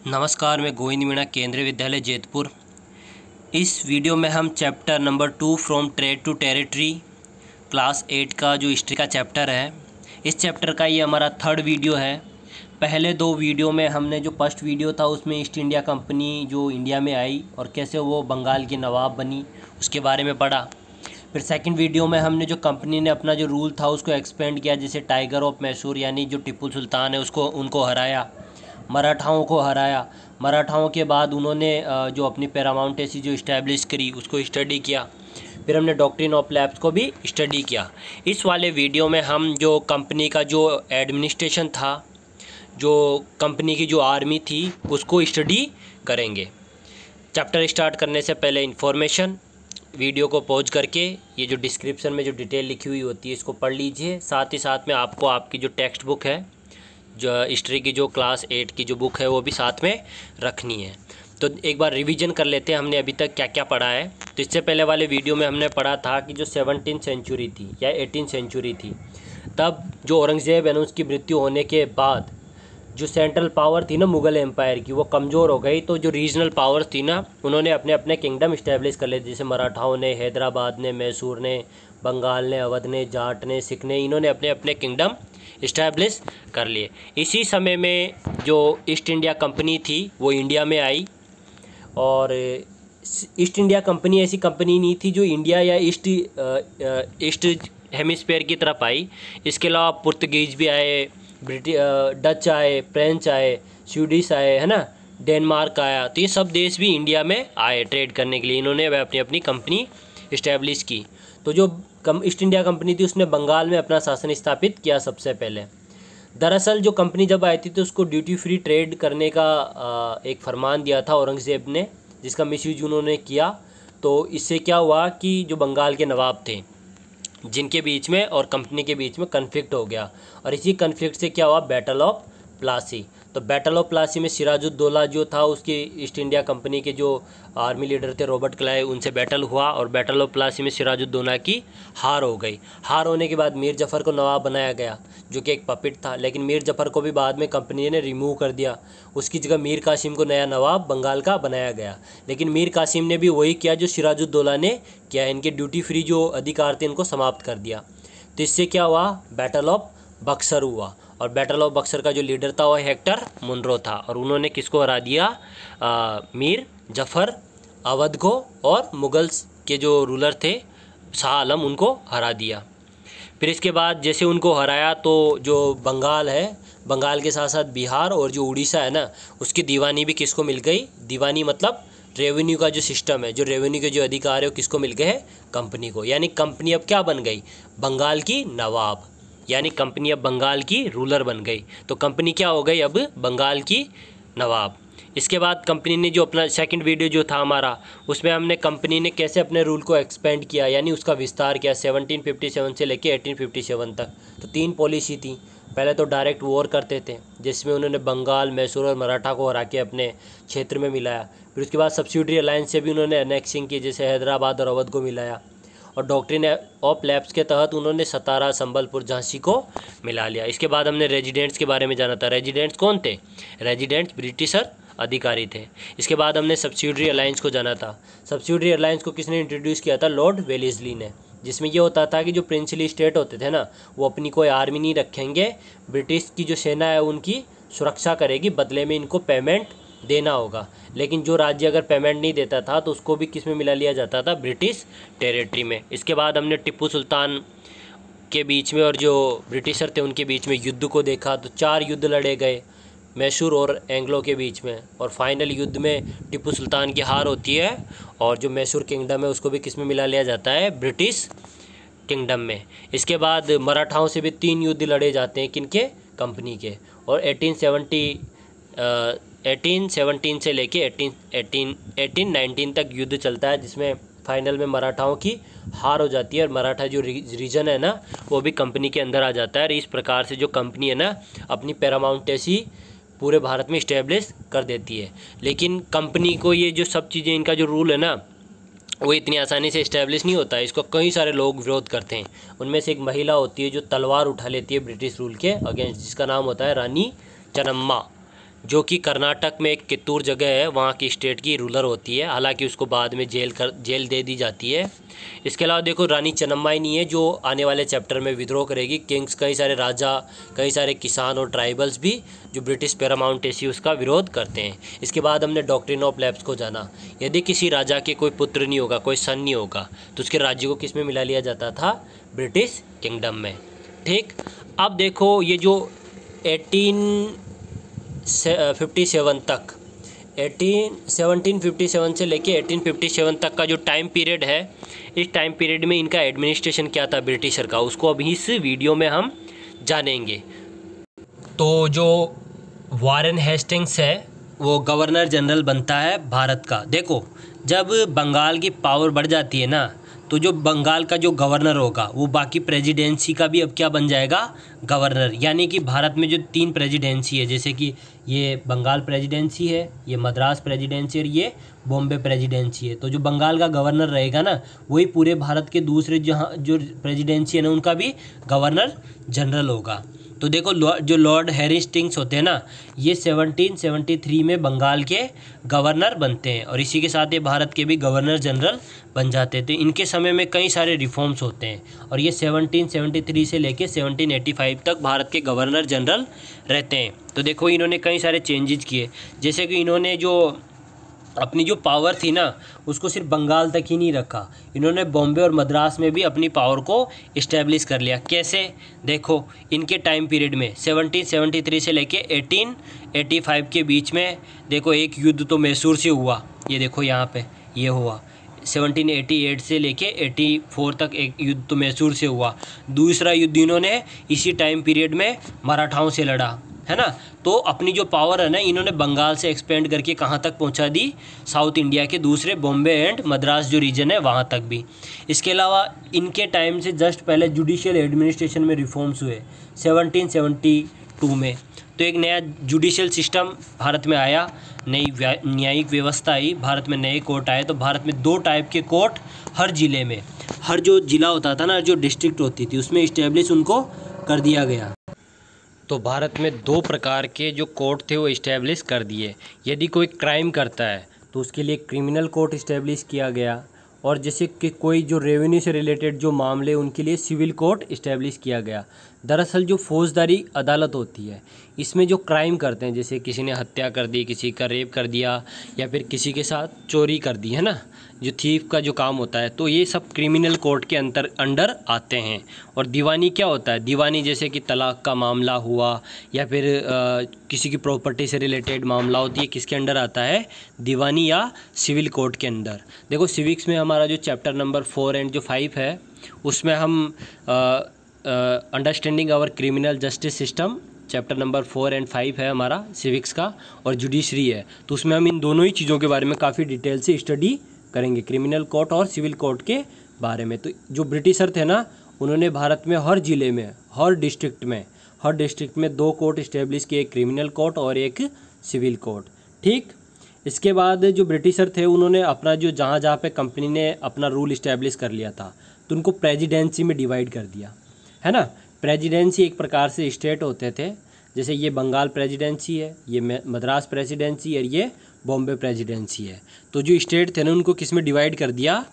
नमस्कार, मैं गोविंद मीणा, केंद्रीय विद्यालय जैतपुर। इस वीडियो में हम chapter number 2 from trade to territory class 8 का जो हिस्ट्री का चैप्टर है, इस चैप्टर का ये हमारा थर्ड वीडियो है। पहले दो वीडियो में हमने जो फर्स्ट वीडियो था उसमें ईस्ट इंडिया कंपनी जो इंडिया में आई और कैसे वो बंगाल की नवाब बनी उसके बारे में पढ़ा। फिर सेकंड वीडियो में हमने जो कंपनी ने अपना जो रूल था उसको एक्सपेंड किया, जैसे टाइगर ऑफ मैसूर यानी जो टिप्पू सुल्तान है उनको हराया, मराठाओं को हराया। मराठाओं के बाद उन्होंने जो अपनी पैरामाउंटेसी जो इस्टेब्लिश करी उसको स्टडी किया। फिर हमने डॉक्ट्रिन ऑफ लैप्स को भी स्टडी किया। इस वाले वीडियो में हम जो कंपनी का जो एडमिनिस्ट्रेशन था, जो कंपनी की जो आर्मी थी, उसको स्टडी करेंगे। चैप्टर स्टार्ट करने से पहले इन्फॉर्मेशन, वीडियो को पॉज करके ये जो डिस्क्रिप्शन में जो डिटेल लिखी हुई होती है इसको पढ़ लीजिए। साथ ही साथ में आपको आपकी जो टेक्स्ट बुक है, जो हिस्ट्री की जो क्लास 8 की जो बुक है वो भी साथ में रखनी है। तो एक बार रिवीजन कर लेते हैं हमने अभी तक क्या क्या पढ़ा है। तो इससे पहले वाले वीडियो में हमने पढ़ा था कि जो 17th सेंचुरी थी या 18th सेंचुरी थी, तब जो औरंगज़ेब है उसकी मृत्यु होने के बाद जो सेंट्रल पावर थी ना मुग़ल एम्पायर की, वो कमज़ोर हो गई। तो जो रीजनल पावर थी ना, उन्होंने अपने अपने किंगडम इस्टेब्लिश कर लिए। जैसे मराठाओं ने, हैदराबाद ने, मैसूर ने, बंगाल ने, अवध ने, जाट ने, सिख ने, इन्होंने अपने अपने किंगडम इस्टेब्लिश कर लिए। इसी समय में जो ईस्ट इंडिया कंपनी थी वो इंडिया में आई। और ईस्ट इंडिया कंपनी ऐसी कंपनी नहीं थी जो इंडिया या ईस्ट हेमिस्फीयर की तरफ आई। इसके अलावा पुर्तगीज भी आए, डच आए, फ्रेंच आए, स्वीडिश आए, है ना, डेनमार्क आया। तो ये सब देश भी इंडिया में आए ट्रेड करने के लिए। इन्होंने अपनी अपनी कंपनी इस्टेब्लिश की। तो जो ईस्ट इंडिया कंपनी थी उसने बंगाल में अपना शासन स्थापित किया सबसे पहले। दरअसल जो कंपनी जब आई थी तो उसको ड्यूटी फ्री ट्रेड करने का एक फरमान दिया था औरंगज़ेब ने, जिसका मिसयूज उन्होंने किया। तो इससे क्या हुआ कि जो बंगाल के नवाब थे, जिनके बीच में और कंपनी के बीच में कन्फ्लिक्ट हो गया, और इसी कन्फ्लिक्ट से क्या हुआ, बैटल ऑफ प्लासी। तो बैटल ऑफ प्लासी में सिराजुद्दौला जो था, उसकी ईस्ट इंडिया कंपनी के जो आर्मी लीडर थे रॉबर्ट क्लाइव, उनसे बैटल हुआ और बैटल ऑफ प्लासी में सिराजुद्दौला की हार हो गई। हार होने के बाद मीर जफ़र को नवाब बनाया गया, जो कि एक पपिट था। लेकिन मीर जफ़र को भी बाद में कंपनी ने रिमूव कर दिया। उसकी जगह मीर कासिम को नया नवाब बंगाल का बनाया गया। लेकिन मीर कासिम ने भी वही किया जो सिराजुद्दौला ने किया, इनके ड्यूटी फ्री जो अधिकार थे इनको समाप्त कर दिया। तो इससे क्या हुआ, बैटल ऑफ बक्सर हुआ। और बैटल ऑफ बक्सर का जो लीडर था वो हेक्टर मुनरो था। और उन्होंने किसको हरा दिया, मीर जफ़र, अवध को, और मुगल्स के जो रूलर थे शाह आलम, उनको हरा दिया। फिर इसके बाद जैसे उनको हराया तो जो बंगाल है, बंगाल के साथ साथ बिहार और जो उड़ीसा है ना, उसकी दीवानी भी किसको मिल गई। दीवानी मतलब रेवेन्यू का जो सिस्टम है, जो रेवेन्यू के जो अधिकार है वो किसको मिल गए हैं, कंपनी को। यानी कंपनी अब क्या बन गई, बंगाल की नवाब, यानी कंपनी अब बंगाल की रूलर बन गई। तो कंपनी क्या हो गई, अब बंगाल की नवाब। इसके बाद कंपनी ने जो अपना सेकंड वीडियो जो था हमारा, उसमें हमने कंपनी ने कैसे अपने रूल को एक्सपेंड किया, यानी उसका विस्तार किया 1757 से लेके 1857 तक। तो 3 पॉलिसी थी। पहले तो डायरेक्ट वॉर करते थे, जिसमें उन्होंने बंगाल, मैसूर और मराठा को हरा के अपने क्षेत्र में मिलाया। फिर उसके बाद सब्सिडरी अलायंस से भी उन्होंने एनेक्सिंग की, जैसे हैदराबाद और अवध को मिलाया। और डॉक्ट्रिन ऑफ लैप्स के तहत उन्होंने सतारा, संबलपुर, झांसी को मिला लिया। इसके बाद हमने रेजिडेंट्स के बारे में जाना था। रेजिडेंट्स कौन थे, रेजिडेंट्स ब्रिटिशर अधिकारी थे। इसके बाद हमने सब्सिडरी अलायंस को जाना था। सब्सिडरी अलायंस को किसने इंट्रोड्यूस किया था, लॉर्ड वेलेस्ली ने। जिसमें ये होता था कि जो प्रिंसली स्टेट होते थे ना, वो अपनी कोई आर्मी नहीं रखेंगे, ब्रिटिश की जो सेना है उनकी सुरक्षा करेगी, बदले में इनको पेमेंट देना होगा। लेकिन जो राज्य अगर पेमेंट नहीं देता था तो उसको भी किस में मिला लिया जाता था, ब्रिटिश टेरिटरी में। इसके बाद हमने टिप्पू सुल्तान के बीच में और जो ब्रिटिशर थे उनके बीच में युद्ध को देखा। तो 4 युद्ध लड़े गए मैसूर और एंग्लो के बीच में, और फाइनल युद्ध में टिप्पू सुल्तान की हार होती है और जो मैसूर किंगडम है उसको भी किस में मिला लिया जाता है, ब्रिटिश किंगडम में। इसके बाद मराठाओं से भी 3 युद्ध लड़े जाते हैं, किनके, कंपनी के। और 1817 से लेके 1819 तक युद्ध चलता है, जिसमें फाइनल में मराठाओं की हार हो जाती है और मराठा जो रीजन है ना वो भी कंपनी के अंदर आ जाता है। और इस प्रकार से जो कंपनी है ना अपनी पैरामाउंटेसी पूरे भारत में इस्टेब्लिश कर देती है। लेकिन कंपनी को ये जो सब चीज़ें, इनका जो रूल है ना, वो इतनी आसानी से इस्टेब्लिश नहीं होता है। इसको कई सारे लोग विरोध करते हैं। उनमें से एक महिला होती है जो तलवार उठा लेती है ब्रिटिश रूल के अगेंस्ट, जिसका नाम होता है रानी चन्नम्मा। जो कि कर्नाटक में एक कित्तूर जगह है, वहाँ की स्टेट की रूलर होती है। हालांकि उसको बाद में जेल दे दी जाती है। इसके अलावा देखो रानी चन्नम्माई नहीं है, जो आने वाले चैप्टर में विद्रोह करेगी। किंग्स, कई सारे राजा, कई सारे किसान और ट्राइबल्स भी जो ब्रिटिश पैरामाउंट एसी उसका विरोध करते हैं। इसके बाद हमने डॉक्ट्रिन ऑफ लैप्स को जाना। यदि किसी राजा के कोई पुत्र नहीं होगा, कोई सन नहीं होगा, तो उसके राज्य को किस में मिला लिया जाता था? ब्रिटिश किंगडम में। ठीक, अब देखो ये जो 1757 तक 1757 से लेके 1857 तक का जो टाइम पीरियड है, इस टाइम पीरियड में इनका एडमिनिस्ट्रेशन क्या था ब्रिटिशर का, उसको अभी इस वीडियो में हम जानेंगे। तो जो वारेन हेस्टिंग्स है वो गवर्नर जनरल बनता है भारत का। देखो जब बंगाल की पावर बढ़ जाती है ना, तो जो बंगाल का जो गवर्नर होगा वो बाकी प्रेसिडेंसी का भी अब क्या बन जाएगा? गवर्नर। यानी कि भारत में जो 3 प्रेसिडेंसी है, जैसे कि ये बंगाल प्रेसिडेंसी है, ये मद्रास प्रेसिडेंसी और ये बॉम्बे प्रेसिडेंसी है। तो जो बंगाल का गवर्नर रहेगा ना, वही पूरे भारत के दूसरे जहाँ जो प्रेसिडेंसी है ना, उनका भी गवर्नर जनरल होगा। तो देखो जो लॉर्ड हेस्टिंग्स होते हैं ना, ये 1773 में बंगाल के गवर्नर बनते हैं और इसी के साथ ये भारत के भी गवर्नर जनरल बन जाते थे। इनके समय में कई सारे रिफॉर्म्स होते हैं और ये 1773 से लेके 1785 तक भारत के गवर्नर जनरल रहते हैं। तो देखो इन्होंने कई सारे चेंजेस किए, जैसे कि इन्होंने जो अपनी जो पावर थी ना, उसको सिर्फ बंगाल तक ही नहीं रखा, इन्होंने बॉम्बे और मद्रास में भी अपनी पावर को इस्टेब्लिश कर लिया। कैसे? देखो इनके टाइम पीरियड में 1773 से लेके 1885 के बीच में देखो एक युद्ध तो मैसूर से हुआ, ये देखो यहाँ पे ये हुआ। 1788 से लेके 84 तक एक युद्ध तो मैसूर से हुआ। दूसरा युद्ध इन्होंने इसी टाइम पीरियड में मराठाओं से लड़ा, है ना। तो अपनी जो पावर है ना, इन्होंने बंगाल से एक्सपेंड करके कहाँ तक पहुँचा दी? साउथ इंडिया के दूसरे बॉम्बे एंड मद्रास जो रीजन है वहाँ तक भी। इसके अलावा इनके टाइम से जस्ट पहले जुडिशियल एडमिनिस्ट्रेशन में रिफॉर्म्स हुए 1772 में। तो एक नया जुडिशियल सिस्टम भारत में आया, नई न्यायिक व्यवस्था आई, भारत में नए कोर्ट आए। तो भारत में 2 टाइप के कोर्ट हर ज़िले में, हर जो ज़िला होता था ना, जो डिस्ट्रिक्ट होती थी, उसमें इस्टेब्लिश उनको कर दिया गया। तो भारत में 2 प्रकार के जो कोर्ट थे वो इस्टेब्लिश कर दिए। यदि कोई क्राइम करता है तो उसके लिए क्रिमिनल कोर्ट इस्टेब्लिश किया गया, और जैसे कि कोई जो रेवेन्यू से रिलेटेड जो मामले, उनके लिए सिविल कोर्ट इस्टेब्लिश किया गया। दरअसल जो फौजदारी अदालत होती है, इसमें जो क्राइम करते हैं, जैसे किसी ने हत्या कर दी, किसी का रेप कर दिया, या फिर किसी के साथ चोरी कर दी, है ना, जो थीफ का जो काम होता है, तो ये सब क्रिमिनल कोर्ट के अंडर आते हैं। और दीवानी क्या होता है? दीवानी जैसे कि तलाक का मामला हुआ, या फिर किसी की प्रॉपर्टी से रिलेटेड मामला होती है, किसके अंडर आता है? दीवानी या सिविल कोर्ट के अंदर। देखो सिविक्स में हमारा जो चैप्टर नंबर 4 एंड जो 5 है, उसमें हम understanding our criminal justice system, chapter number 4 and 5 है हमारा सिविक्स का, और जुडिशरी है। तो उसमें हम इन दोनों ही चीज़ों के बारे में काफ़ी डिटेल से स्टडी करेंगे, क्रिमिनल कोर्ट और सिविल कोर्ट के बारे में। तो जो ब्रिटिशर थे ना, उन्होंने भारत में हर ज़िले में, हर डिस्ट्रिक्ट में 2 कोर्ट इस्टेब्लिश किए, एक क्रिमिनल कोर्ट और एक सिविल कोर्ट। ठीक, इसके बाद जो ब्रिटिशर थे, उन्होंने अपना जो जहाँ पे कंपनी ने अपना रूल इस्टेब्लिश कर लिया था, तो उनको प्रेसिडेंसी में डिवाइड कर दिया, है ना। प्रेसिडेंसी एक प्रकार से स्टेट होते थे, जैसे ये बंगाल प्रेसिडेंसी है, ये मद्रास प्रेसिडेंसी और ये बॉम्बे प्रेसिडेंसी है। तो जो स्टेट थे ना, उनको किस में डिवाइड कर दिया?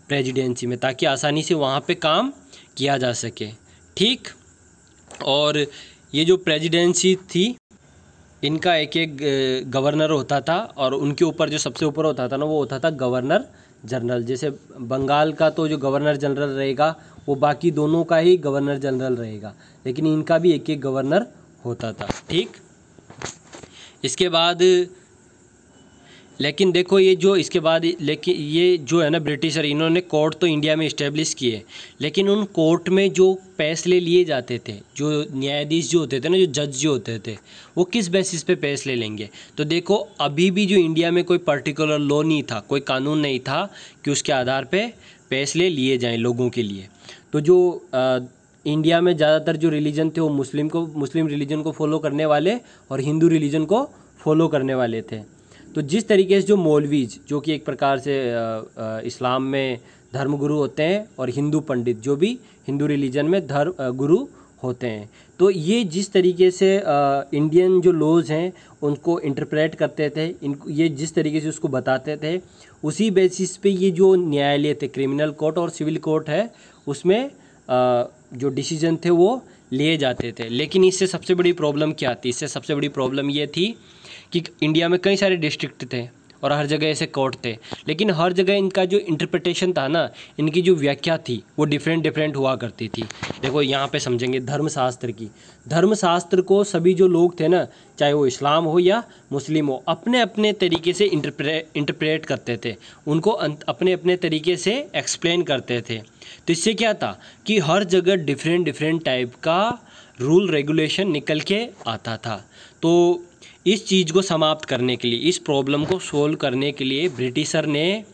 प्रेसिडेंसी में, ताकि आसानी से वहाँ पे काम किया जा सके। ठीक, और ये जो प्रेसिडेंसी थी, इनका एक गवर्नर होता था, और उनके ऊपर जो सबसे ऊपर होता था ना, वो होता था गवर्नर जनरल। जैसे बंगाल का तो जो गवर्नर जनरल रहेगा, वो बाकी दोनों का ही गवर्नर जनरल रहेगा, लेकिन इनका भी एक गवर्नर होता था। ठीक, इसके बाद लेकिन देखो ये जो इसके बाद लेकिन ये जो है ना ब्रिटिशर, इन्होंने कोर्ट तो इंडिया में इस्टेब्लिश किए, लेकिन उन कोर्ट में जो फैसले लिए जाते थे, जो न्यायाधीश जो होते थे ना, जो जज जो होते थे, वो किस बेसिस पे फैसले लेंगे? तो देखो अभी भी जो इंडिया में कोई पर्टिकुलर लॉ नहीं था, कोई कानून नहीं था कि उसके आधार पर फैसले लिए जाएँ लोगों के लिए। तो जो इंडिया में ज़्यादातर जो रिलीजन थे, वो मुस्लिम रिलीजन को फॉलो करने वाले और हिंदू रिलीजन को फॉलो करने वाले थे। तो जिस तरीके से जो मौलवीज, जो कि एक प्रकार से इस्लाम में धर्मगुरु होते हैं, और हिंदू पंडित जो भी हिंदू रिलीजन में गुरु होते हैं, तो ये जिस तरीके से इंडियन जो लॉज हैं उनको इंटरप्रेट करते थे, इनको ये जिस तरीके से उसको बताते थे, उसी बेसिस पे ये जो न्यायालय थे, क्रिमिनल कोर्ट और सिविल कोर्ट है, उसमें जो डिसीजन थे वो लिए जाते थे। लेकिन इससे सबसे बड़ी प्रॉब्लम क्या थी? इससे सबसे बड़ी प्रॉब्लम ये थी कि इंडिया में कई सारे डिस्ट्रिक्ट थे और हर जगह ऐसे कोर्ट थे, लेकिन हर जगह इनका जो इंटरप्रिटेशन था ना, इनकी जो व्याख्या थी वो डिफरेंट हुआ करती थी। देखो यहाँ पे समझेंगे धर्मशास्त्र की। धर्मशास्त्र को सभी जो लोग थे ना, चाहे वो इस्लाम हो या मुस्लिम हो, अपने अपने तरीके से इंटरप्रेट करते थे, उनको अपने अपने तरीके से एक्सप्लेन करते थे। तो इससे क्या था कि हर जगह डिफरेंट टाइप का रूल रेगुलेशन निकल के आता था। तो इस चीज़ को समाप्त करने के लिए, इस प्रॉब्लम को सोल्व करने के लिए ब्रिटिशर ने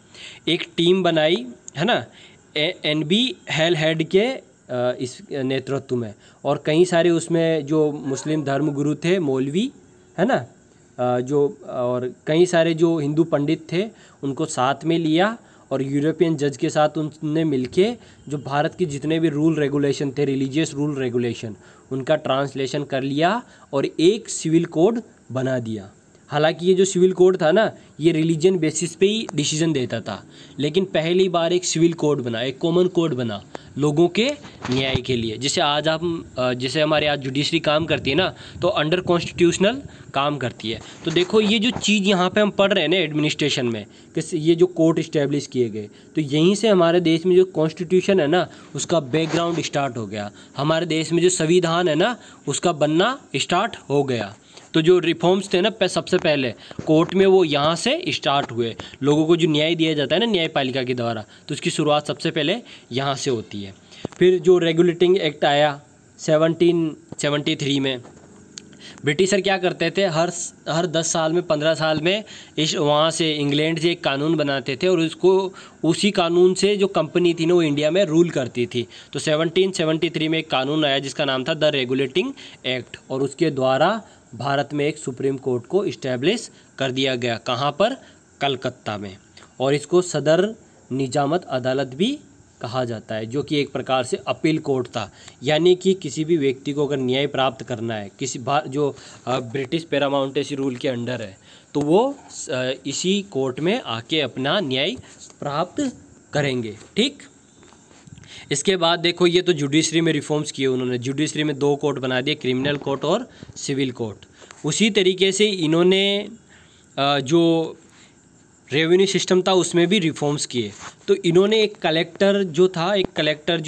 एक टीम बनाई, है ना, NB हेड के इस नेतृत्व में, और कई सारे उसमें जो मुस्लिम धर्मगुरु थे, मौलवी, है ना, जो और कई सारे जो हिंदू पंडित थे उनको साथ में लिया, और यूरोपियन जज के साथ उनने मिलके जो भारत के जितने भी रूल रेगुलेशन थे, रिलीजियस रूल रेगुलेशन, उनका ट्रांसलेशन कर लिया और एक सिविल कोड बना दिया। हालांकि ये जो सिविल कोड था ना, ये रिलीजन बेसिस पे ही डिसीजन देता था, लेकिन पहली बार एक सिविल कोड बना, एक कॉमन कोड बना लोगों के न्याय के लिए। जैसे हमारे आज जुडिशरी काम करती है ना, तो अंडर कॉन्स्टिट्यूशनल काम करती है। तो देखो ये जो चीज़ यहाँ पे हम पढ़ रहे हैं ना एडमिनिस्ट्रेशन में, कि ये जो कोर्ट इस्टेब्लिश किए गए, तो यहीं से हमारे देश में जो कॉन्स्टिट्यूशन है ना, उसका बैकग्राउंड स्टार्ट हो गया। हमारे देश में जो संविधान है ना, उसका बनना स्टार्ट हो गया। तो जो रिफॉर्म्स थे ना सबसे पहले कोर्ट में, वो यहाँ से स्टार्ट हुए। लोगों को जो न्याय दिया जाता है ना न्यायपालिका के द्वारा, तो उसकी शुरुआत सबसे पहले यहाँ से होती है। फिर जो रेगुलेटिंग एक्ट आया 1773 में, ब्रिटिशर क्या करते थे, हर 10 साल में 15 साल में वहाँ से इंग्लैंड से एक कानून बनाते थे, और उसी कानून से जो कंपनी थी ना वो इंडिया में रूल करती थी। तो 1773 में एक कानून आया जिसका नाम था द रेगुलेटिंग एक्ट, और उसके द्वारा भारत में एक सुप्रीम कोर्ट को इस्टेब्लिश कर दिया गया। कहाँ पर? कलकत्ता में। और इसको सदर निजामत अदालत भी कहा जाता है, जो कि एक प्रकार से अपील कोर्ट था। यानी कि किसी भी व्यक्ति को अगर न्याय प्राप्त करना है, जो ब्रिटिश पैरामाउंटेसी रूल के अंडर है, तो वो इसी कोर्ट में आके अपना न्याय प्राप्त करेंगे। ठीक, इसके बाद देखो ये तो जुडिशरी में रिफॉर्म्स किए उन्होंने। जुडिशरी में 2 कोर्ट बना दिए, क्रिमिनल कोर्ट और सिविल कोर्ट। उसी तरीके से इन्होंने जो रेवेन्यू सिस्टम था उसमें भी रिफॉर्म्स किए। तो इन्होंने एक कलेक्टर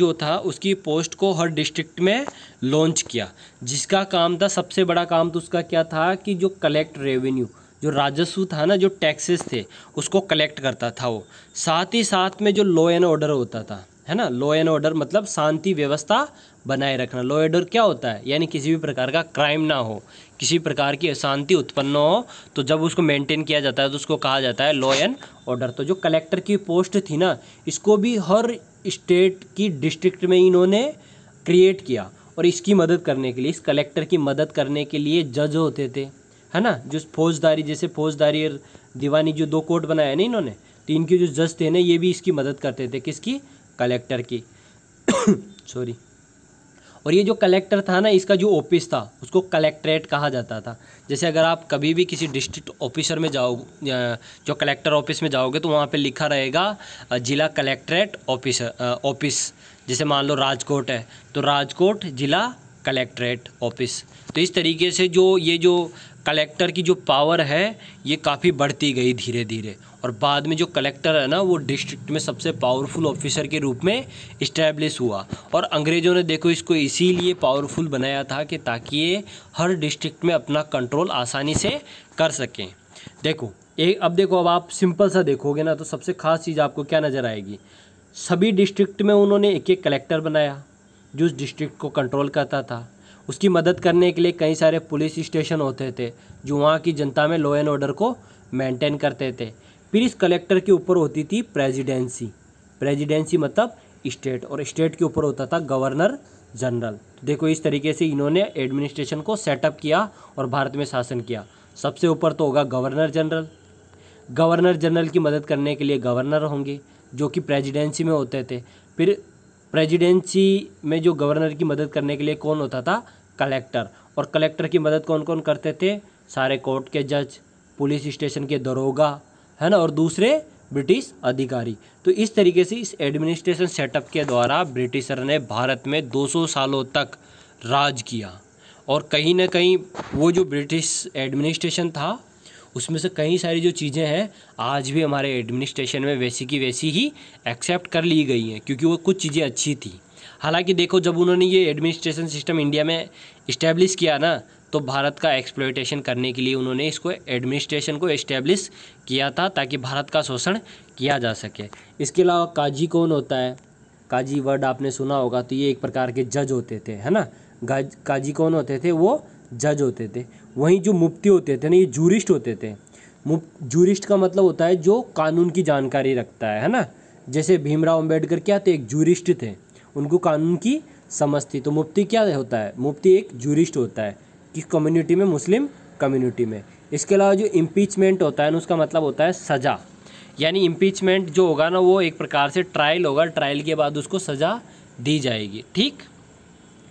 जो था उसकी पोस्ट को हर डिस्ट्रिक्ट में लॉन्च किया, जिसका काम था, सबसे बड़ा काम तो उसका क्या था कि जो कलेक्ट रेवेन्यू, जो राजस्व था ना, जो टैक्सेस थे, उसको कलेक्ट करता था वो। साथ ही साथ में जो लॉ एंड ऑर्डर होता था, है ना, लॉ एंड ऑर्डर मतलब शांति व्यवस्था बनाए रखना। लॉ ऑर्डर क्या होता है? यानी किसी भी प्रकार का क्राइम ना हो, किसी प्रकार की अशांति उत्पन्न हो, तो जब उसको मेंटेन किया जाता है तो उसको कहा जाता है लॉ एंड ऑर्डर। तो जो कलेक्टर की पोस्ट थी ना, इसको भी हर स्टेट की डिस्ट्रिक्ट में इन्होंने क्रिएट किया, और इसकी मदद करने के लिए, इस कलेक्टर की मदद करने के लिए जज होते थे, है ना, जो फौजदारी, जैसे फौजदारी और दीवानी जो 2 कोर्ट बनाए ना इन्होंने, तो इनके जो जज थे ना, ये भी इसकी मदद करते थे। किसकी? कलेक्टर की। सॉरी। और ये जो कलेक्टर था ना, इसका जो ऑफिस था उसको कलेक्ट्रेट कहा जाता था। जैसे अगर आप कभी भी किसी डिस्ट्रिक्ट ऑफिसर में जो कलेक्टर ऑफिस में जाओगे, तो वहाँ पे लिखा रहेगा जिला कलेक्ट्रेट ऑफिस। जैसे मान लो राजकोट है, तो राजकोट जिला कलेक्ट्रेट ऑफिस। तो इस तरीके से ये जो कलेक्टर की जो पावर है, ये काफ़ी बढ़ती गई धीरे धीरे, और बाद में जो कलेक्टर है ना, वो डिस्ट्रिक्ट में सबसे पावरफुल ऑफिसर के रूप में इस्टेब्लिश हुआ। और अंग्रेज़ों ने देखो इसको इसीलिए पावरफुल बनाया था कि ताकि ये हर डिस्ट्रिक्ट में अपना कंट्रोल आसानी से कर सकें। अब आप सिंपल सा देखोगे ना, तो सबसे ख़ास चीज़ आपको क्या नज़र आएगी? सभी डिस्ट्रिक्ट में उन्होंने एक एक कलेक्टर बनाया जो उस डिस्ट्रिक्ट को कंट्रोल करता था। उसकी मदद करने के लिए कई सारे पुलिस स्टेशन होते थे जो वहाँ की जनता में लॉ एंड ऑर्डर को मेंटेन करते थे। फिर इस कलेक्टर के ऊपर होती थी प्रेसिडेंसी मतलब स्टेट, और स्टेट के ऊपर होता था गवर्नर जनरल। तो देखो इस तरीके से इन्होंने एडमिनिस्ट्रेशन को सेटअप किया और भारत में शासन किया। सबसे ऊपर तो होगा गवर्नर जनरल की मदद करने के लिए गवर्नर होंगे जो कि प्रेसिडेंसी में होते थे। फिर प्रेसिडेंसी में जो गवर्नर की मदद करने के लिए कौन होता था? कलेक्टर। और कलेक्टर की मदद कौन कौन करते थे? सारे कोर्ट के जज, पुलिस स्टेशन के दरोगा, है ना, और दूसरे ब्रिटिश अधिकारी। तो इस तरीके से इस एडमिनिस्ट्रेशन सेटअप के द्वारा ब्रिटिशर ने भारत में 200 सालों तक राज किया। और कहीं ना कहीं वो जो ब्रिटिश एडमिनिस्ट्रेशन था उसमें से कई सारी जो चीज़ें हैं आज भी हमारे एडमिनिस्ट्रेशन में वैसी की वैसी ही एक्सेप्ट कर ली गई हैं, क्योंकि वो कुछ चीज़ें अच्छी थी। हालांकि देखो, जब उन्होंने ये एडमिनिस्ट्रेशन सिस्टम इंडिया में इस्टेब्लिश किया ना, तो भारत का एक्सप्लॉयटेशन करने के लिए उन्होंने इसको एडमिनिस्ट्रेशन को इस्टेब्लिश किया था, ताकि भारत का शोषण किया जा सके। इसके अलावा काजी कौन होता है? काजी वर्ड आपने सुना होगा, तो ये एक प्रकार के जज होते थे, है ना। काजी कौन होते थे? वो जज होते थे। वहीं जो मुफ्ती होते थे ना, ये जूरिस्ट होते थे। जूरिस्ट का मतलब होता है जो कानून की जानकारी रखता है ना। जैसे भीमराव अंबेडकर क्या थे? एक जूरिस्ट थे, उनको कानून की समझ थी। तो मुफ्ती क्या होता है? मुफ्ती एक जूरिस्ट होता है। किस कम्युनिटी में? मुस्लिम कम्युनिटी में। इसके अलावा जो इम्पीचमेंट होता है ना, उसका मतलब होता है सज़ा। यानी इम्पीचमेंट जो होगा ना, वो एक प्रकार से ट्रायल होगा, ट्रायल के बाद उसको सज़ा दी जाएगी। ठीक,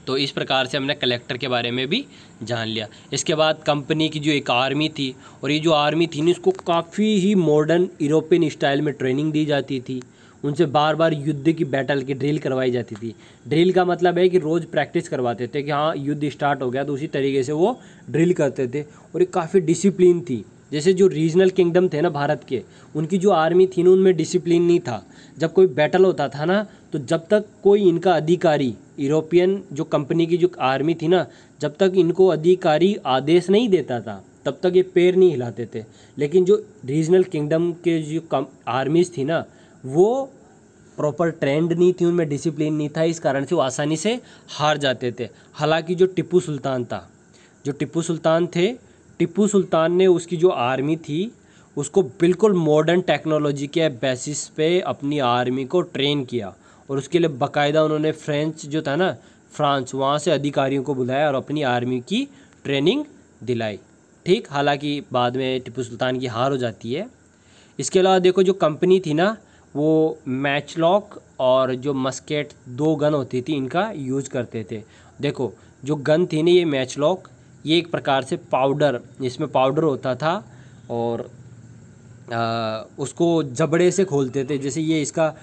तो इस प्रकार से हमने कलेक्टर के बारे में भी जान लिया। इसके बाद कंपनी की जो एक आर्मी थी, और ये जो आर्मी थी ना, इसको काफ़ी ही मॉडर्न यूरोपियन स्टाइल में ट्रेनिंग दी जाती थी। उनसे बार बार युद्ध की बैटल की ड्रिल करवाई जाती थी। ड्रिल का मतलब है कि रोज़ प्रैक्टिस करवाते थे कि हाँ युद्ध स्टार्ट हो गया, तो उसी तरीके से वो ड्रिल करते थे। और ये काफ़ी डिसिप्लिन थी। जैसे जो रीजनल किंगडम थे ना भारत के, उनकी जो आर्मी थी ना, उनमें डिसिप्लिन नहीं था। जब कोई बैटल होता था ना, तो जब तक कोई इनका अधिकारी, यूरोपियन जो कंपनी की जो आर्मी थी ना, जब तक इनको अधिकारी आदेश नहीं देता था, तब तक ये पैर नहीं हिलाते थे। लेकिन जो रीजनल किंगडम के जो आर्मीज थी ना, वो प्रॉपर ट्रेंड नहीं थी, उनमें डिसिप्लिन नहीं था, इस कारण से वो आसानी से हार जाते थे। हालांकि जो टिप्पू सुल्तान था, जो टिप्पू सुल्तान थे, टिप्पू सुल्तान ने उसकी जो आर्मी थी उसको बिल्कुल मॉडर्न टेक्नोलॉजी के बेसिस पे अपनी आर्मी को ट्रेन किया। और उसके लिए बाकायदा उन्होंने फ्रेंच जो था ना, फ्रांस, वहाँ से अधिकारियों को बुलाया और अपनी आर्मी की ट्रेनिंग दिलाई। ठीक, हालांकि बाद में टिप्पू सुल्तान की हार हो जाती है। इसके अलावा देखो, जो कंपनी थी ना, वो मैचलॉक और जो मस्केट, 2 गन होती थी, इनका यूज करते थे। देखो, जो गन थी ना, ये मैचलॉक, ये एक प्रकार से पाउडर, इसमें पाउडर होता था, और उसको जबड़े से खोलते थे। जैसे ये इसका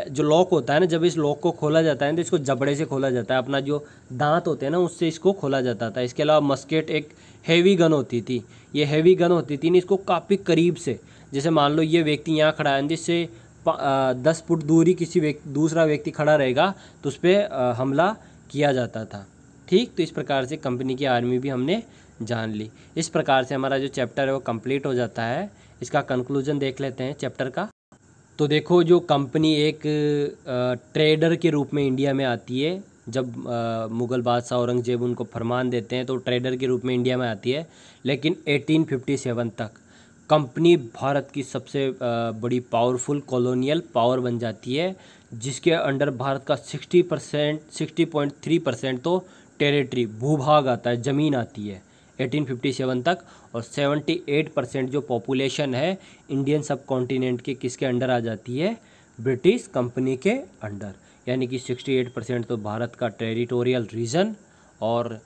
जो लॉक होता है ना, जब इस लॉक को खोला जाता है तो इसको जबड़े से खोला जाता है, अपना जो दांत होते हैं ना, उससे इसको खोला जाता था। इसके अलावा मस्केट एक हैवी गन होती थी। ये हैवी गन होती थी ना, इसको काफ़ी करीब से, जैसे मान लो ये व्यक्ति यहाँ खड़ा है, जिससे 10 फुट दूरी किसी दूसरा व्यक्ति खड़ा रहेगा तो उस पर हमला किया जाता था। ठीक, तो इस प्रकार से कंपनी की आर्मी भी हमने जान ली। इस प्रकार से हमारा जो चैप्टर है वो कंप्लीट हो जाता है। इसका कंक्लूजन देख लेते हैं चैप्टर का। तो देखो, जो कंपनी एक ट्रेडर के रूप में इंडिया में आती है, जब मुग़ल बादशाह औरंगजेब उनको फरमान देते हैं तो ट्रेडर के रूप में इंडिया में आती है। लेकिन 1857 तक कंपनी भारत की सबसे बड़ी पावरफुल कॉलोनियल पावर बन जाती है, जिसके अंडर भारत का 60.3% तो टेरिटरी, भूभाग आता है, ज़मीन आती है 1857 तक। और 78% जो पॉपुलेशन है इंडियन सब कॉन्टिनेंट के किसके अंडर आ जाती है? ब्रिटिश कंपनी के अंडर। यानी कि 68% तो भारत का टेरिटोरियल रीजन, और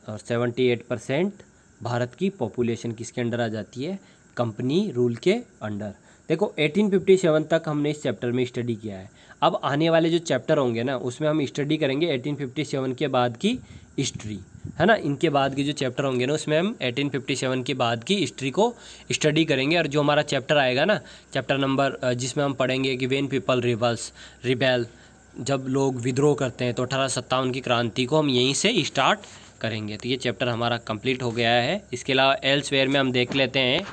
78% भारत की पॉपुलेशन किसके अंडर आ जाती है? कंपनी रूल के अंडर। देखो, 1857 तक हमने इस चैप्टर में स्टडी किया है। अब आने वाले जो चैप्टर होंगे ना, उसमें हम स्टडी करेंगे 1857 के बाद की हिस्ट्री, है ना। इनके बाद के जो चैप्टर होंगे ना, उसमें हम 1857 के बाद की हिस्ट्री को स्टडी करेंगे। और जो हमारा चैप्टर आएगा ना, चैप्टर नंबर, जिसमें हम पढ़ेंगे कि व्हेन पीपल रिबेल, जब लोग विद्रोह करते हैं, तो 1857 की क्रांति को हम यहीं से स्टार्ट करेंगे। तो ये चैप्टर हमारा कंप्लीट हो गया है। इसके अलावा एल्सवेयर में हम देख लेते हैं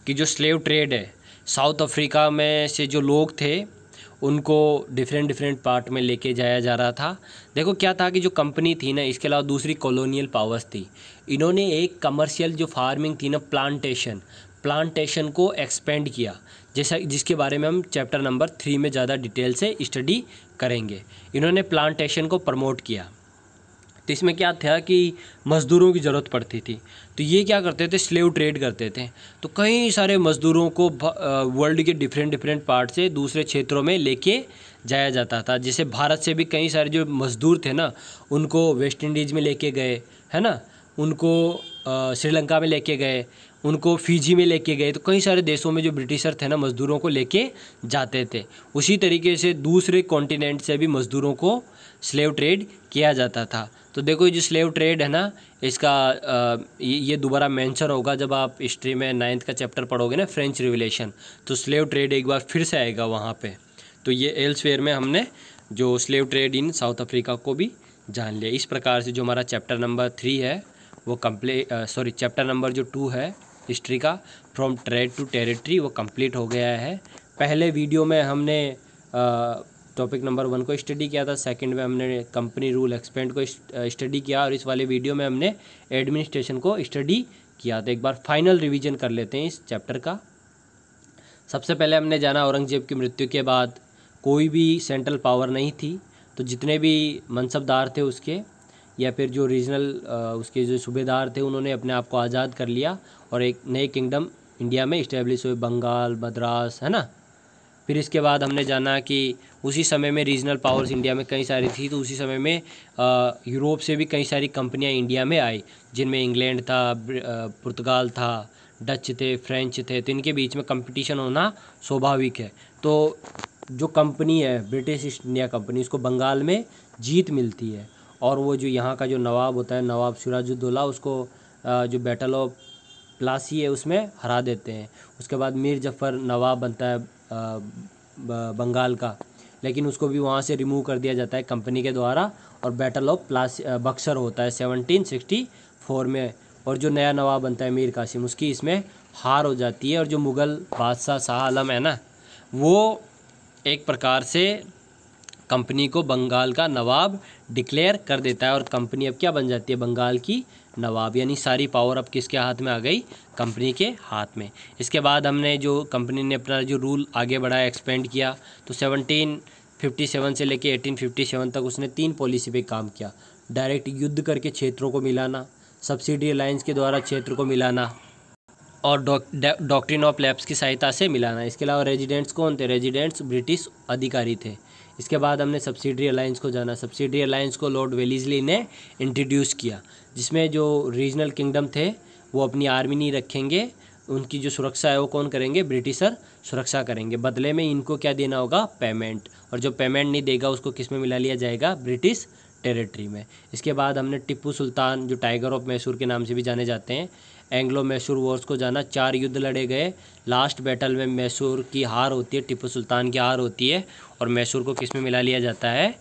कि जो स्लेव ट्रेड है, साउथ अफ्रीका में से जो लोग थे उनको डिफरेंट पार्ट में लेके जाया जा रहा था। देखो क्या था कि जो कंपनी थी ना, इसके अलावा दूसरी कॉलोनियल पावर्स थी, इन्होंने एक कमर्शियल जो फार्मिंग थी ना, प्लांटेशन को एक्सपेंड किया, जैसा जिसके बारे में हम चैप्टर नंबर 3 में ज़्यादा डिटेल से स्टडी करेंगे। इन्होंने प्लांटेशन को प्रमोट किया। तो इसमें क्या था कि मज़दूरों की ज़रूरत पड़ती थी, तो ये क्या करते थे, स्लेव ट्रेड करते थे। तो कई सारे मज़दूरों को वर्ल्ड के डिफरेंट पार्ट से दूसरे क्षेत्रों में लेके जाया जाता था। जैसे भारत से भी कई सारे जो मज़दूर थे ना, उनको वेस्ट इंडीज़ में लेके गए, है ना, उनको श्रीलंका में लेके गए, उनको फिजी में लेके गए। तो कई सारे देशों में जो ब्रिटिशर थे ना, मज़दूरों को लेके जाते थे। उसी तरीके से दूसरे कॉन्टिनेंट से भी मज़दूरों को स्लेव ट्रेड किया जाता था। तो देखो ये जो स्लेव ट्रेड है ना, इसका ये दोबारा मेंशन होगा जब आप हिस्ट्री में 9th का चैप्टर पढ़ोगे ना, फ्रेंच रिवोल्यूशन, तो स्लेव ट्रेड एक बार फिर से आएगा वहाँ पे। तो ये एल्सवेयर में हमने जो slave trade in south Africa को भी जान लिया। इस प्रकार से जो हमारा चैप्टर नंबर 3 है वो चैप्टर नंबर जो 2 है हिस्ट्री का, फ्रॉम ट्रेड टू टेरिटरी, वो कंप्लीट हो गया है। पहले वीडियो में हमने टॉपिक नंबर 1 को स्टडी किया था, सेकंड में हमने कंपनी रूल एक्सपेंड को स्टडी किया, और इस वाले वीडियो में हमने एडमिनिस्ट्रेशन को स्टडी किया। तो एक बार फाइनल रिवीजन कर लेते हैं इस चैप्टर का। सबसे पहले हमने जाना औरंगजेब की मृत्यु के बाद कोई भी सेंट्रल पावर नहीं थी, तो जितने भी मनसबदार थे उसके या फिर जो रीजनल उसके जो सूबेदार थे, उन्होंने अपने आप को आज़ाद कर लिया और एक नए किंगडम इंडिया में इस्टेब्लिश हुए, बंगाल, मद्रास, है ना। फिर इसके बाद हमने जाना कि उसी समय में रीजनल पावर्स इंडिया में कई सारी थी, तो उसी समय में यूरोप से भी कई सारी कंपनियां इंडिया में आई, जिनमें इंग्लैंड था, पुर्तगाल था, डच थे, फ्रेंच थे। तो इनके बीच में कंपटीशन होना स्वाभाविक है। तो जो कंपनी है ब्रिटिश ईस्ट इंडिया कंपनी, उसको बंगाल में जीत मिलती है, और वो जो यहाँ का जो नवाब होता है, नवाब सिराजुद्दौला, उसको जो बैटल ऑफ प्लासी है उसमें हरा देते हैं। उसके बाद मीर जफ़र नवाब बनता है बंगाल का, लेकिन उसको भी वहाँ से रिमूव कर दिया जाता है कंपनी के द्वारा, और बैटल ऑफ बक्सर होता है 1764 में, और जो नया नवाब बनता है मीर कासिम, उसकी इसमें हार हो जाती है। और जो मुग़ल बादशाह शाह आलम है ना, वो एक प्रकार से कंपनी को बंगाल का नवाब डिक्लेयर कर देता है, और कंपनी अब क्या बन जाती है, बंगाल की नवाब। यानी सारी पावर अब किसके हाथ में आ गई, कंपनी के हाथ में। इसके बाद हमने जो कंपनी ने अपना जो रूल आगे बढ़ाया, एक्सपेंड किया, तो 1757 से लेके 1857 तक उसने 3 पॉलिसी पे काम किया। डायरेक्ट युद्ध करके क्षेत्रों को मिलाना, सब्सिडी अलायंस के द्वारा क्षेत्र को मिलाना, और डॉक्ट्रिन ऑफ लैप्स की सहायता से मिलाना। इसके अलावा रेजिडेंट्स कौन थे, रेजिडेंट्स ब्रिटिश अधिकारी थे। इसके बाद हमने सब्सिडरी अलायंस को जाना। सब्सिडरी अलायंस को लॉर्ड वेलेस्ली ने इंट्रोड्यूस किया, जिसमें जो रीजनल किंगडम थे वो अपनी आर्मी नहीं रखेंगे, उनकी जो सुरक्षा है वो कौन करेंगे, ब्रिटिशर सुरक्षा करेंगे। बदले में इनको क्या देना होगा, पेमेंट, और जो पेमेंट नहीं देगा उसको किस में मिला लिया जाएगा, ब्रिटिश टेरिटरी में। इसके बाद हमने टिप्पू सुल्तान, जो टाइगर ऑफ मैसूर के नाम से भी जाने जाते हैं, एंग्लो मैसूर वॉर्स को जाना। 4 युद्ध लड़े गए, लास्ट बैटल में मैसूर की हार होती है, टिप्पू सुल्तान की हार होती है, और मैसूर को किस में मिला लिया जाता है,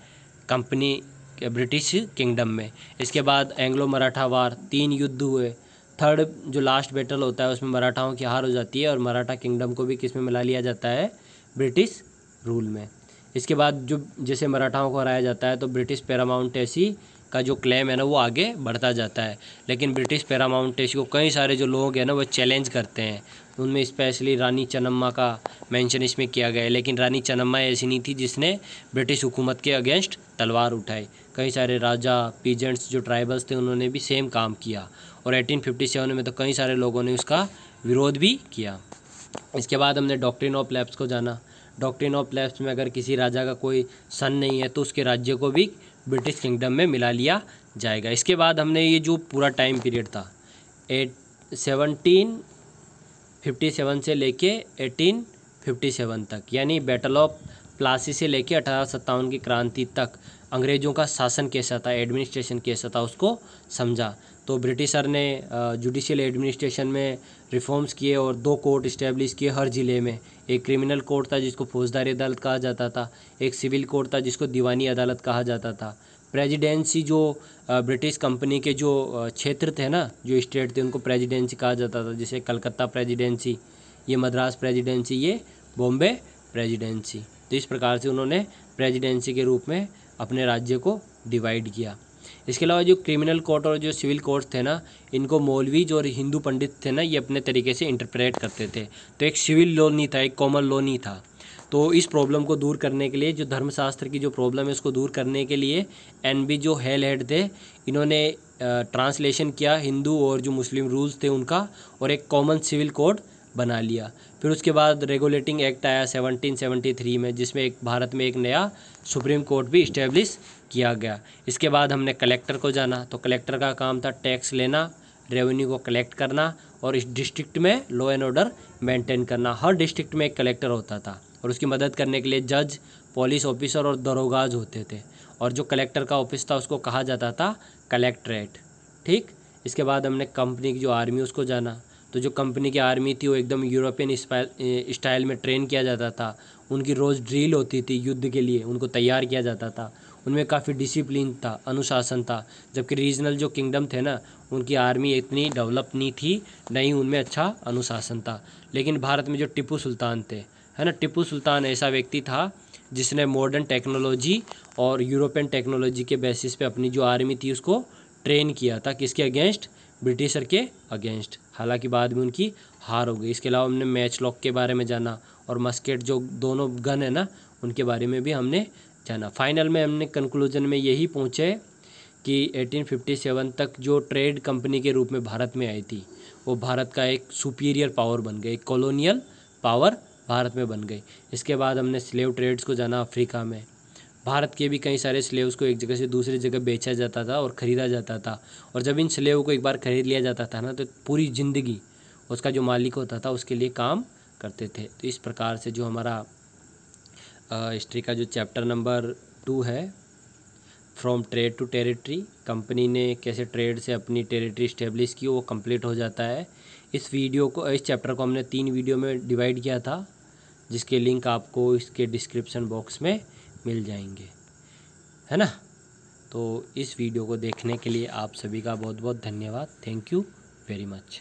कंपनी ब्रिटिश किंगडम में। इसके बाद एंग्लो मराठा वार, 3 युद्ध हुए। थर्ड जो लास्ट बैटल होता है उसमें मराठाओं की हार हो जाती है, और मराठा किंगडम को भी किस में मिला लिया जाता है, ब्रिटिश रूल में। इसके बाद जो जैसे मराठाओं को हराया जाता है, तो ब्रिटिश पैरामाउंटेसी का जो क्लेम है ना वो आगे बढ़ता जाता है। लेकिन ब्रिटिश पैरामाउंटेसी को कई सारे जो लोग हैं ना वो चैलेंज करते हैं, उनमें स्पेशली रानी चन्नम्मा का मेंशन इसमें किया गया है। लेकिन रानी चन्नम्मा ऐसी नहीं थी जिसने ब्रिटिश हुकूमत के अगेंस्ट तलवार उठाई। कई सारे राजा, पीजेंट्स, जो ट्राइबल्स थे, उन्होंने भी सेम काम किया, और 1857 में तो कई सारे लोगों ने उसका विरोध भी किया। इसके बाद हमने डॉक्ट्रिन ऑफ लैप्स को जाना। डॉक्ट्रिन ऑफ लैप्स में अगर किसी राजा का कोई सन नहीं है तो उसके राज्य को भी ब्रिटिश किंगडम में मिला लिया जाएगा। इसके बाद हमने ये जो पूरा टाइम पीरियड था 1757 से लेके 1857 तक, यानी बैटल ऑफ प्लासी से लेके 1857 की क्रांति तक अंग्रेज़ों का शासन कैसा था, एडमिनिस्ट्रेशन कैसा था, उसको समझा। तो ब्रिटिशर ने जुडिशियल एडमिनिस्ट्रेशन में रिफॉर्म्स किए और 2 कोर्ट इस्टेब्लिश किए हर ज़िले में। एक क्रिमिनल कोर्ट था जिसको फौजदारी अदालत कहा जाता था, एक सिविल कोर्ट था जिसको दीवानी अदालत कहा जाता था। प्रेसिडेंसी, जो ब्रिटिश कंपनी के जो क्षेत्र थे ना, जो स्टेट थे, उनको प्रेसिडेंसी कहा जाता था। जैसे कलकत्ता प्रेसिडेंसी, ये मद्रास प्रेसिडेंसी, ये बॉम्बे प्रेसिडेंसी। तो इस प्रकार से उन्होंने प्रेसिडेंसी के रूप में अपने राज्य को डिवाइड किया। इसके अलावा जो क्रिमिनल कोर्ट और जो सिविल कोर्ट थे ना, इनको मौलवी जो और हिंदू पंडित थे ना, ये अपने तरीके से इंटरप्रेट करते थे। तो एक सिविल लॉ नहीं था, एक कॉमन लॉ नहीं था। तो इस प्रॉब्लम को दूर करने के लिए, जो धर्मशास्त्र की जो प्रॉब्लम है उसको दूर करने के लिए एनबी जो हेल हेड थे, इन्होंने ट्रांसलेशन किया हिंदू और जो मुस्लिम रूल्स थे उनका, और एक कॉमन सिविल कोड बना लिया। फिर उसके बाद रेगुलेटिंग एक्ट आया 1773 में, जिसमें एक भारत में एक नया सुप्रीम कोर्ट भी इस्टेब्लिश किया गया। इसके बाद हमने कलेक्टर को जाना, तो कलेक्टर का काम था टैक्स लेना, रेवेन्यू को कलेक्ट करना और इस डिस्ट्रिक्ट में लॉ एंड ऑर्डर मेंटेन करना। हर डिस्ट्रिक्ट में एक कलेक्टर होता था और उसकी मदद करने के लिए जज, पुलिस ऑफिसर और दरोगाज होते थे, और जो कलेक्टर का ऑफिस था उसको कहा जाता था कलेक्ट्रेट। ठीक, इसके बाद हमने कंपनी की जो आर्मी उसको जाना, तो जो कंपनी की आर्मी थी वो एकदम यूरोपियन स्टाइल में ट्रेन किया जाता था। उनकी रोज़ ड्रिल होती थी युद्ध के लिए, उनको तैयार किया जाता था। उनमें काफ़ी डिसिप्लिन था, अनुशासन था। जबकि रीजनल जो किंगडम थे ना, उनकी आर्मी इतनी डेवलप नहीं थी, नहीं उनमें अच्छा अनुशासन था। लेकिन भारत में जो टिप्पू सुल्तान थे, है ना, टिप्पू सुल्तान ऐसा व्यक्ति था जिसने मॉडर्न टेक्नोलॉजी और यूरोपियन टेक्नोलॉजी के बेसिस पे अपनी जो आर्मी थी उसको ट्रेन किया था। किसके अगेंस्ट? ब्रिटिशर के अगेंस्ट। हालांकि बाद में उनकी हार हो गई। इसके अलावा हमने मैच लॉक के बारे में जाना और मस्केट जो दोनों गन है ना, उनके बारे में भी हमने जाना। फाइनल में हमने कंक्लूजन में यही पहुँचे कि 1857 तक जो ट्रेड कंपनी के रूप में भारत में आई थी, वो भारत का एक सुपीरियर पावर बन गई, कॉलोनियल पावर भारत में बन गई। इसके बाद हमने स्लेव ट्रेड्स को जाना। अफ्रीका में भारत के भी कई सारे स्लेव्स को एक जगह से दूसरी जगह बेचा जाता था और ख़रीदा जाता था। और जब इन स्लेव को एक बार ख़रीद लिया जाता था ना, तो पूरी ज़िंदगी उसका जो मालिक होता था उसके लिए काम करते थे। तो इस प्रकार से जो हमारा हिस्ट्री का जो चैप्टर नंबर 2 है, from trade to territory, company ने कैसे ट्रेड से अपनी टेरिटरी इस्टेब्लिश की, वो कंप्लीट हो जाता है। इस चैप्टर को हमने 3 वीडियो में डिवाइड किया था, जिसके लिंक आपको इसके डिस्क्रिप्शन बॉक्स में मिल जाएंगे, है ना। तो इस वीडियो को देखने के लिए आप सभी का बहुत बहुत धन्यवाद। Thank you very much.